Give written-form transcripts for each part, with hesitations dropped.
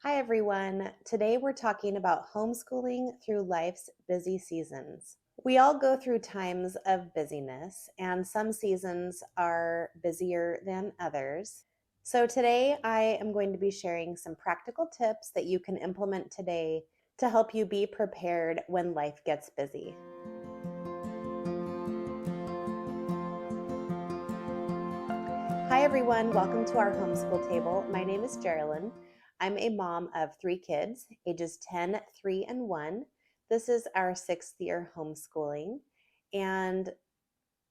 Hi everyone. Today we're talking about homeschooling through life's busy seasons. We all go through times of busyness, and some seasons are busier than others. So today I am going to be sharing some practical tips that you can implement today to help you be prepared when life gets busy. Hi everyone, welcome to our homeschool table. My name is Jerilyn. I'm a mom of 3 kids, ages 10, 3, and 1. This is our 6th year homeschooling. And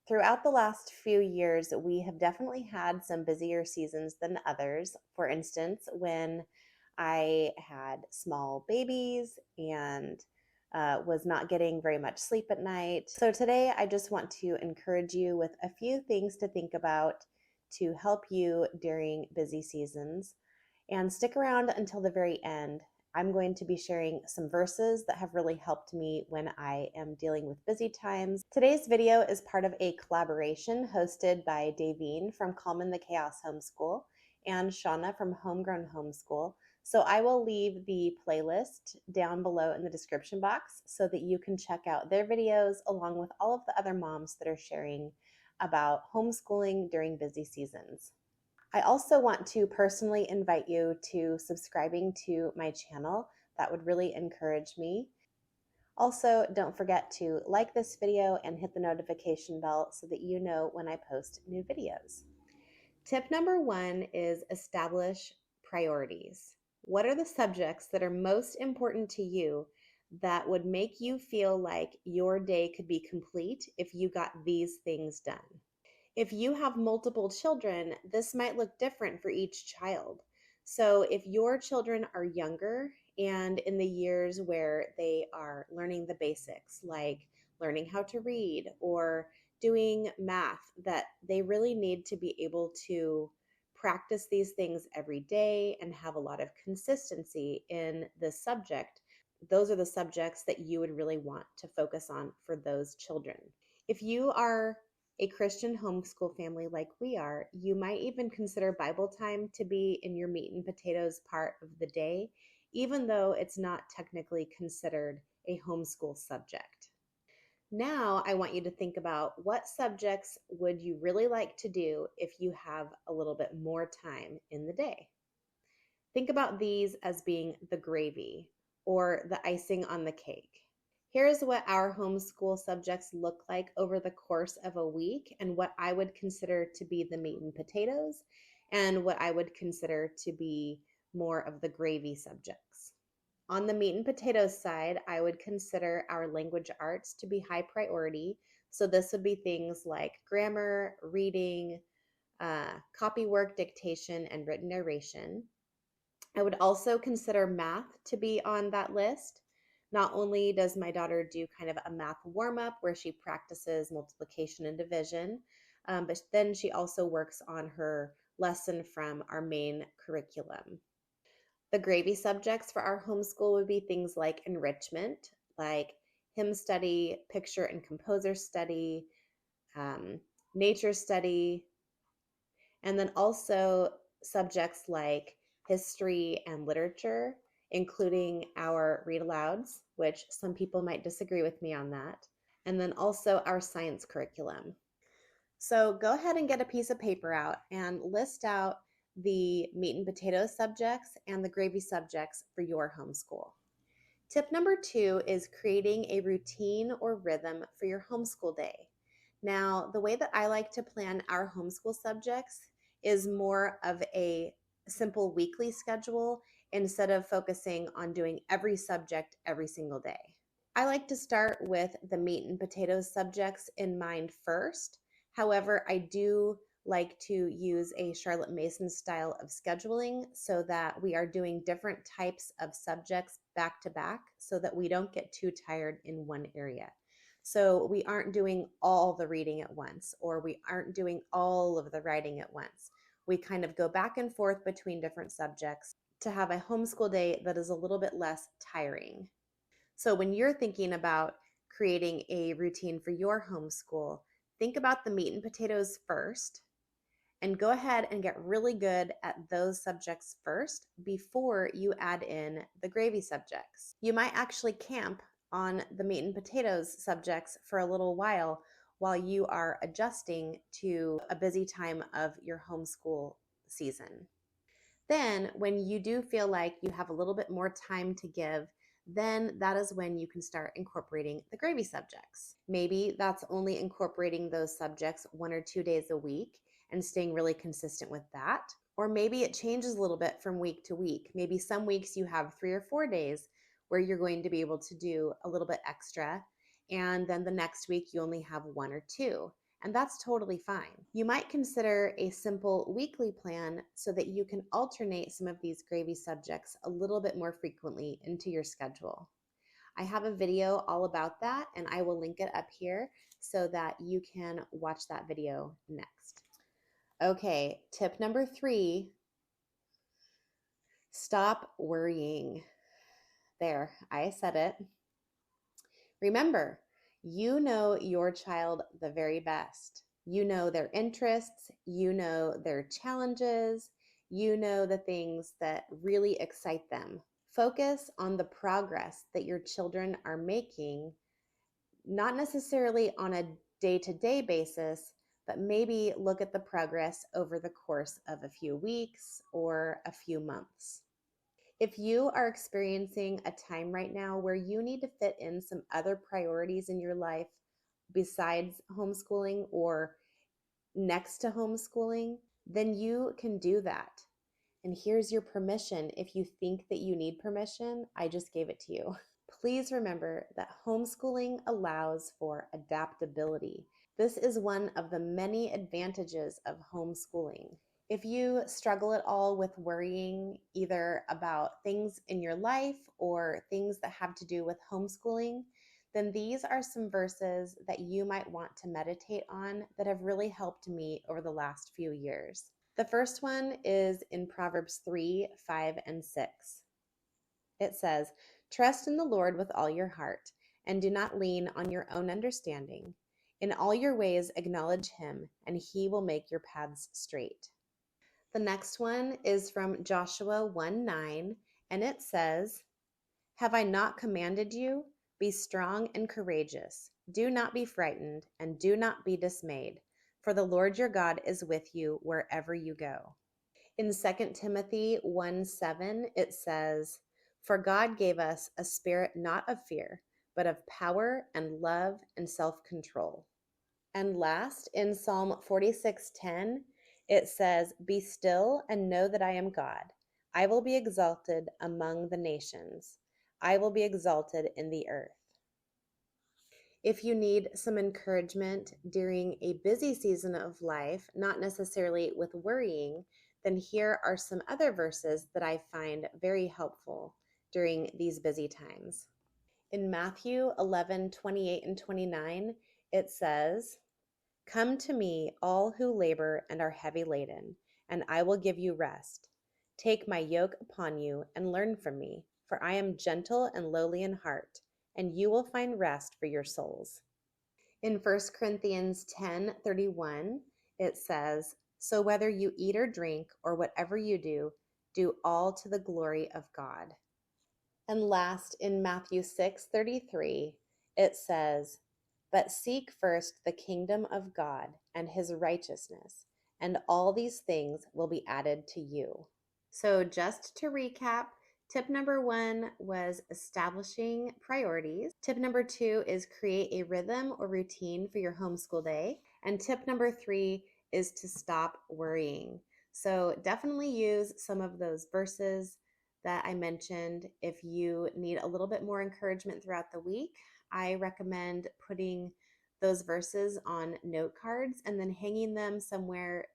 throughout the last few years, we have definitely had some busier seasons than others. For instance, when I had small babies and was not getting very much sleep at night. So today I just want to encourage you with a few things to think about to help you during busy seasons. And stick around until the very end. I'm going to be sharing some verses that have really helped me when I am dealing with busy times. Today's video is part of a collaboration hosted by Davine from Calm in the Chaos Homeschool and Shauna from Homegrown Homeschool. So I will leave the playlist down below in the description box so that you can check out their videos along with all of the other moms that are sharing about homeschooling during busy seasons. I also want to personally invite you to subscribing to my channel. That would really encourage me. Also, don't forget to like this video and hit the notification bell so that you know when I post new videos. Tip number 1 is establish priorities. What are the subjects that are most important to you that would make you feel like your day could be complete if you got these things done? If you have multiple children, this might look different for each child. So if your children are younger and in the years where they are learning the basics, like learning how to read or doing math, that they really need to be able to practice these things every day and have a lot of consistency in this subject, those are the subjects that you would really want to focus on for those children. If you are a Christian homeschool family like we are, you might even consider Bible time to be in your meat and potatoes part of the day, even though it's not technically considered a homeschool subject. Now, I want you to think about what subjects would you really like to do if you have a little bit more time in the day. Think about these as being the gravy or the icing on the cake. Here's what our homeschool subjects look like over the course of a week and what I would consider to be the meat and potatoes and what I would consider to be more of the gravy subjects. On the meat and potatoes side, I would consider our language arts to be high priority. So this would be things like grammar, reading, copy work, dictation, and written narration. I would also consider math to be on that list. Not only does my daughter do kind of a math warm-up where she practices multiplication and division, but then she also works on her lesson from our main curriculum. The gravy subjects for our homeschool would be things like enrichment, like hymn study, picture and composer study, nature study, and then also subjects like history and literature, including our read alouds, which some people might disagree with me on that, and then also our science curriculum. So go ahead and get a piece of paper out and list out the meat and potatoes subjects and the gravy subjects for your homeschool. Tip number 2 is creating a routine or rhythm for your homeschool day. Now, the way that I like to plan our homeschool subjects is more of a simple weekly schedule instead of focusing on doing every subject every single day. I like to start with the meat and potatoes subjects in mind first. However, I do like to use a Charlotte Mason style of scheduling so that we are doing different types of subjects back to back so that we don't get too tired in one area. So we aren't doing all the reading at once, or we aren't doing all of the writing at once. We kind of go back and forth between different subjects to have a homeschool day that is a little bit less tiring. So when you're thinking about creating a routine for your homeschool, think about the meat and potatoes first, And go ahead and get really good at those subjects first before you add in the gravy subjects. You might actually camp on the meat and potatoes subjects for a little while you are adjusting to a busy time of your homeschool season. Then, when you do feel like you have a little bit more time to give, then that is when you can start incorporating the gravy subjects. Maybe that's only incorporating those subjects 1 or 2 days a week and staying really consistent with that. Or maybe it changes a little bit from week to week. Maybe some weeks you have 3 or 4 days where you're going to be able to do a little bit extra, and then the next week you only have 1 or 2. And that's totally fine. You might consider a simple weekly plan so that you can alternate some of these gravy subjects a little bit more frequently into your schedule. I have a video all about that, and I will link it up here so that you can watch that video next. Okay, tip number 3, stop worrying. There, I said it. Remember, you know your child the very best. You know their interests, you know their challenges, you know the things that really excite them. Focus on the progress that your children are making, not necessarily on a day-to-day basis, but maybe look at the progress over the course of a few weeks or a few months. If you are experiencing a time right now where you need to fit in some other priorities in your life besides homeschooling or next to homeschooling, then you can do that. And here's your permission. If you think that you need permission, I just gave it to you. Please remember that homeschooling allows for adaptability. This is one of the many advantages of homeschooling. If you struggle at all with worrying either about things in your life or things that have to do with homeschooling, then these are some verses that you might want to meditate on that have really helped me over the last few years. The first one is in Proverbs 3, 5, and 6. It says, "Trust in the Lord with all your heart, and do not lean on your own understanding. In all your ways acknowledge him, and he will make your paths straight." The next one is from Joshua 1:9, and it says, "Have I not commanded you? Be strong and courageous. Do not be frightened, and do not be dismayed, for the Lord your God is with you wherever you go." In 2 Timothy 1:7, it says, "For God gave us a spirit not of fear, but of power and love and self-control." And last, in Psalm 46:10, it says, "Be still and know that I am God. I will be exalted among the nations. I will be exalted in the earth." If you need some encouragement during a busy season of life, not necessarily with worrying, then here are some other verses that I find very helpful during these busy times. In Matthew 11:28 and 29, it says, "Come to me, all who labor and are heavy laden, and I will give you rest. Take my yoke upon you and learn from me, for I am gentle and lowly in heart, and you will find rest for your souls." In 1 Corinthians 10:31, it says, "So whether you eat or drink or whatever you do, do all to the glory of God." And last, in Matthew 6:33, it says, "But seek first the kingdom of God and his righteousness, and all these things will be added to you." So just to recap, tip number 1 was establishing priorities. Tip number 2 is create a rhythm or routine for your homeschool day. And tip number 3 is to stop worrying. So definitely use some of those verses that I mentioned. If you need a little bit more encouragement throughout the week, I recommend putting those verses on note cards and then hanging them somewhere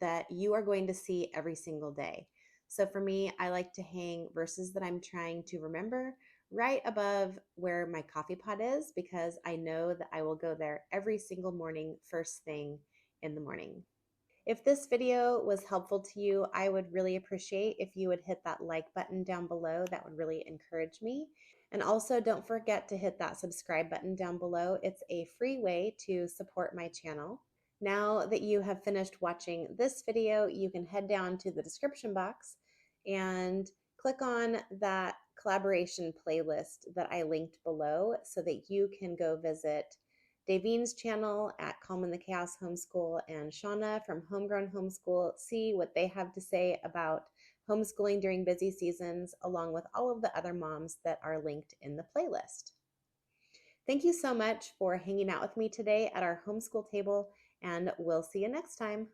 that you are going to see every single day. So for me, I like to hang verses that I'm trying to remember right above where my coffee pot is, because I know that I will go there every single morning, first thing in the morning. If this video was helpful to you, I would really appreciate if you would hit that like button down below. That would really encourage me. And also don't forget to hit that subscribe button down below. It's a free way to support my channel. Now that you have finished watching this video, you can head down to the description box and click on that collaboration playlist that I linked below so that you can go visit Davine's channel at Calm in the Chaos Homeschool and Shauna from Homegrown Homeschool, see what they have to say about homeschooling during busy seasons, along with all of the other moms that are linked in the playlist. Thank you so much for hanging out with me today at our homeschool table, and we'll see you next time.